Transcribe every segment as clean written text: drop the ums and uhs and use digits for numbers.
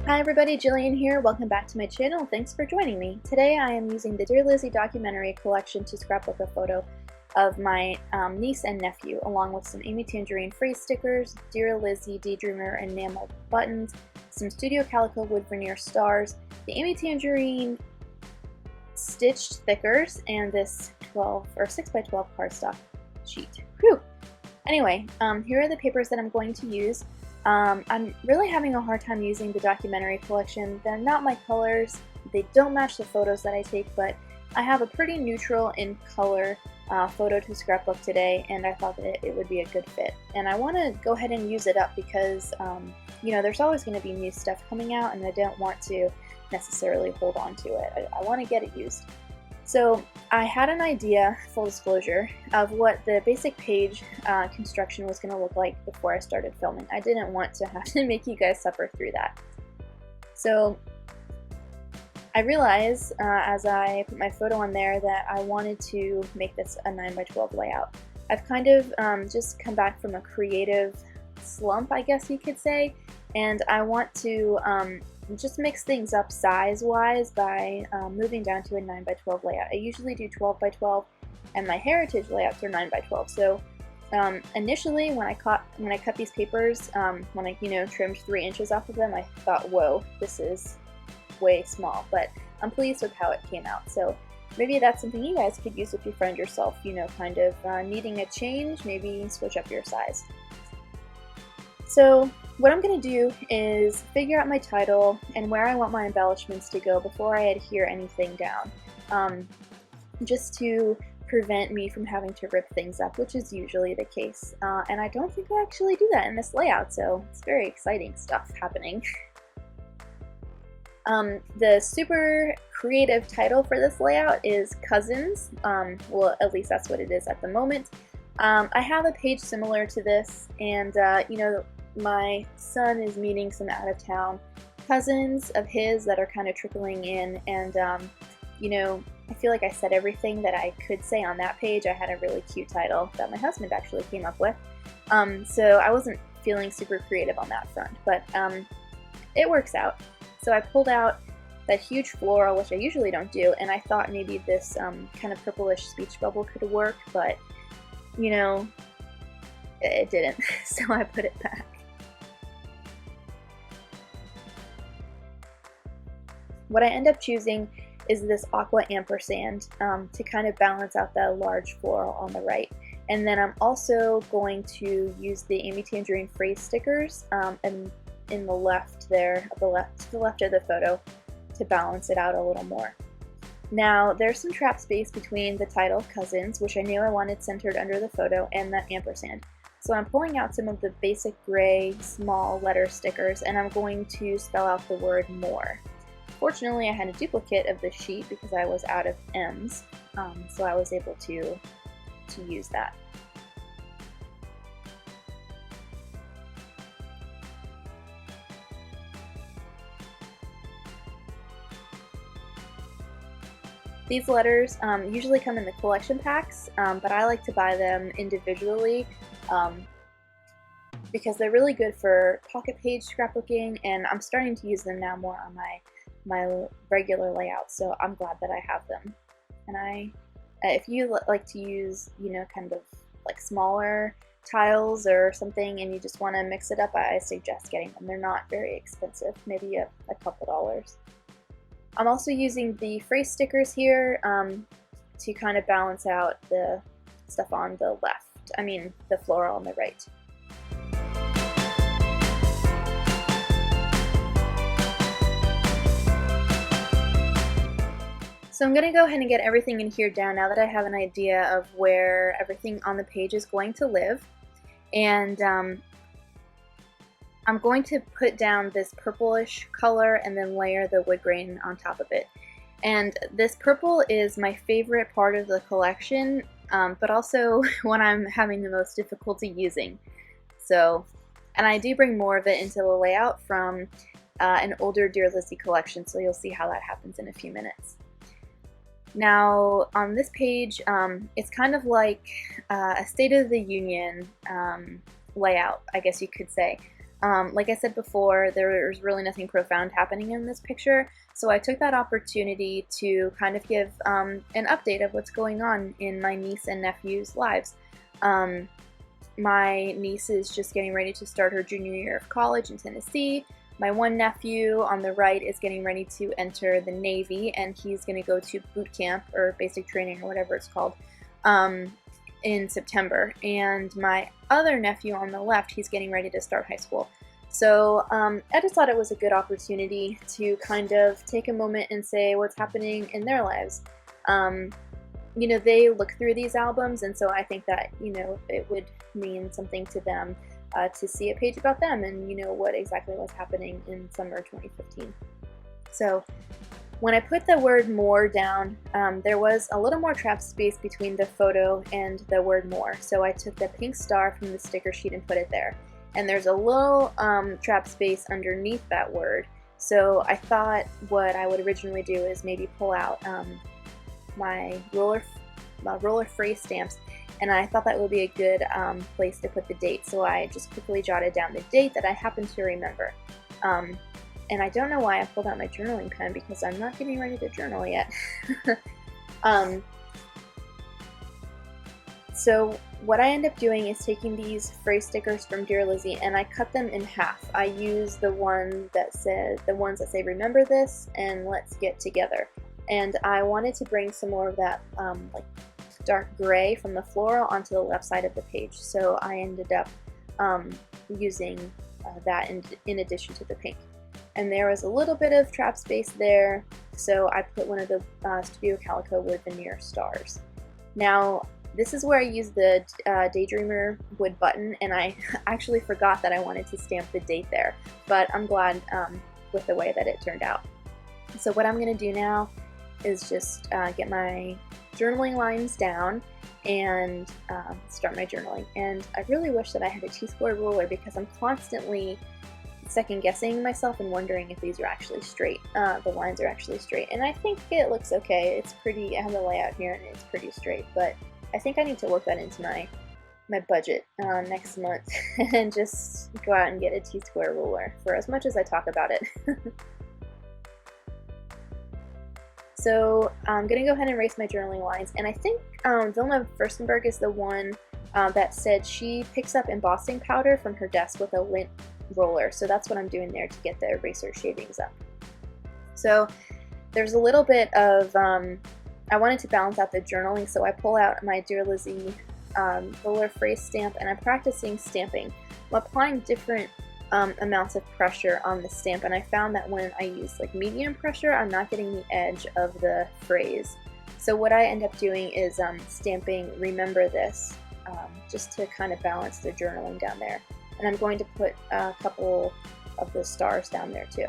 Hi everybody, Jillian here. Welcome back to my channel. Thanks for joining me. Today I am using the Dear Lizzy Documentary Collection to scrapbook a photo of my niece and nephew, along with some Amy Tangerine phrase stickers, Dear Lizzy Day Dreamer enamel buttons, some Studio Calico wood veneer stars, the Amy Tangerine stitched thickers, and this 12 or 6x12 cardstock sheet. Whew! Anyway, here are the papers that I'm going to use. I'm really having a hard time using the documentary collection. They're not my colors, they don't match the photos that I take, but I have a pretty neutral in color photo to scrapbook today, and I thought that it would be a good fit. And I want to go ahead and use it up because, you know, there's always going to be new stuff coming out, and I don't want to necessarily hold on to it. I want to get it used. So I had an idea, full disclosure, of what the basic page construction was going to look like before I started filming. I didn't want to have to make you guys suffer through that. So I realized as I put my photo on there that I wanted to make this a 9x12 layout. I've kind of just come back from a creative slump, I guess you could say, and I want to just mix things up size-wise by moving down to a 9x12 layout. I usually do 12x12, and my heritage layouts are 9x12. So initially, when I cut these papers, when I trimmed 3 inches off of them, I thought, whoa, this is way small. But I'm pleased with how it came out. So maybe that's something you guys could use if you find yourself, kind of needing a change. Maybe switch up your size. So what I'm going to do is figure out my title and where I want my embellishments to go before I adhere anything down, just to prevent me from having to rip things up, which is usually the case. And I don't think I actually do that in this layout, so it's very exciting stuff happening. The super creative title for this layout is Cousins. Well, at least that's what it is at the moment. I have a page similar to this, and my son is meeting some out-of-town cousins of his that are kind of trickling in, and I feel like I said everything that I could say on that page. I had a really cute title that my husband actually came up with, so I wasn't feeling super creative on that front, but it works out. So I pulled out that huge floral, which I usually don't do, and I thought maybe this kind of purplish speech bubble could work, but it didn't, so I put it back. What I end up choosing is this aqua ampersand to kind of balance out the large floral on the right. And then I'm also going to use the Amy Tangerine phrase stickers and in the left there, to the left of the photo, to balance it out a little more. Now there's some trap space between the title Cousins, which I knew I wanted centered under the photo, and that ampersand. So I'm pulling out some of the basic gray small letter stickers, and I'm going to spell out the word more. Fortunately, I had a duplicate of this sheet because I was out of M's, so I was able to use that. These letters usually come in the collection packs, but I like to buy them individually because they're really good for pocket page scrapbooking, and I'm starting to use them now more on my regular layout, so I'm glad that I have them. And if you like to use, kind of like smaller tiles or something and you just want to mix it up, I suggest getting them. They're not very expensive, maybe a couple dollars. I'm also using the phrase stickers here to kind of balance out the stuff on the left, the floral on the right. So I'm going to go ahead and get everything in here down now that I have an idea of where everything on the page is going to live. And I'm going to put down this purplish color and then layer the wood grain on top of it. And this purple is my favorite part of the collection, but also what I'm having the most difficulty using. So, and I do bring more of it into the layout from an older Dear Lizzy collection, so you'll see how that happens in a few minutes. Now on this page, it's kind of like a State of the Union layout, I guess you could say. Like I said before, there's really nothing profound happening in this picture, so I took that opportunity to kind of give an update of what's going on in my niece and nephew's lives. My niece is just getting ready to start her junior year of college in Tennessee. My one nephew on the right is getting ready to enter the Navy, and he's going to go to boot camp or basic training or whatever it's called in September. And my other nephew on the left, he's getting ready to start high school. So I just thought it was a good opportunity to kind of take a moment and say what's happening in their lives. You know, they look through these albums, and so I think that, you know, it would mean something to them to see a page about them and, you know, what exactly was happening in summer 2015. So when I put the word more down, there was a little more trap space between the photo and the word more. So I took the pink star from the sticker sheet and put it there. And there's a little trap space underneath that word. So I thought what I would originally do is maybe pull out my roller phrase stamps, and I thought that would be a good place to put the date. So I just quickly jotted down the date that I happen to remember. And I don't know why I pulled out my journaling pen, because I'm not getting ready to journal yet. So what I end up doing is taking these phrase stickers from Dear Lizzy and I cut them in half. I use the ones that say remember this and let's get together. And I wanted to bring some more of that like dark gray from the floral onto the left side of the page. So I ended up using that in addition to the pink. And there was a little bit of trap space there, so I put one of the Studio Calico wood veneer stars. Now, this is where I used the Day Dreamer wood button, and I actually forgot that I wanted to stamp the date there, but I'm glad with the way that it turned out. So what I'm going to do now is just get my journaling lines down and start my journaling. And I really wish that I had a T-square ruler, because I'm constantly second guessing myself and wondering if these are actually straight, the lines are actually straight. And I think it looks okay. It's pretty, I have the layout here and it's pretty straight, but I think I need to work that into my budget next month and just go out and get a T-square ruler for as much as I talk about it. So I'm going to go ahead and erase my journaling lines, and I think Vilna Furstenberg is the one that said she picks up embossing powder from her desk with a lint roller, so that's what I'm doing there to get the eraser shavings up. So there's a little bit of, I wanted to balance out the journaling, so I pull out my Dear Lizzy roller phrase stamp, and I'm practicing stamping. I'm applying different amounts of pressure on the stamp, and I found that when I use like medium pressure, I'm not getting the edge of the phrase. So what I end up doing is stamping remember this, just to kind of balance the journaling down there. And I'm going to put a couple of the stars down there too.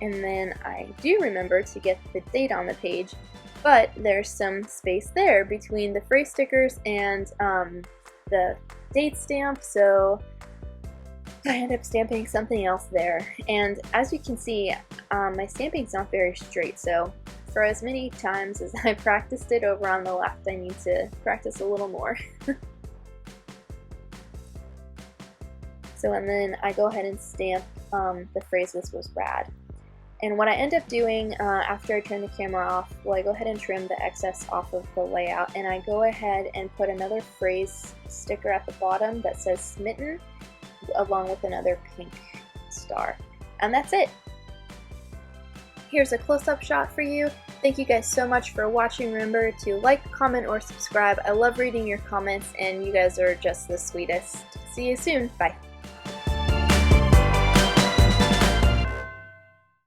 And then I do remember to get the date on the page, but there's some space there between the phrase stickers and the date stamp, so I end up stamping something else there. And as you can see, my stamping's not very straight, so for as many times as I practiced it over on the left, I need to practice a little more. So, and then I go ahead and stamp the phrase "this was rad." And what I end up doing after I turn the camera off, well, I go ahead and trim the excess off of the layout, and I go ahead and put another phrase sticker at the bottom that says smitten, along with another pink star. And that's it. Here's a close-up shot for you. Thank you guys so much for watching. Remember to like, comment, or subscribe. I love reading your comments, and you guys are just the sweetest. See you soon. Bye.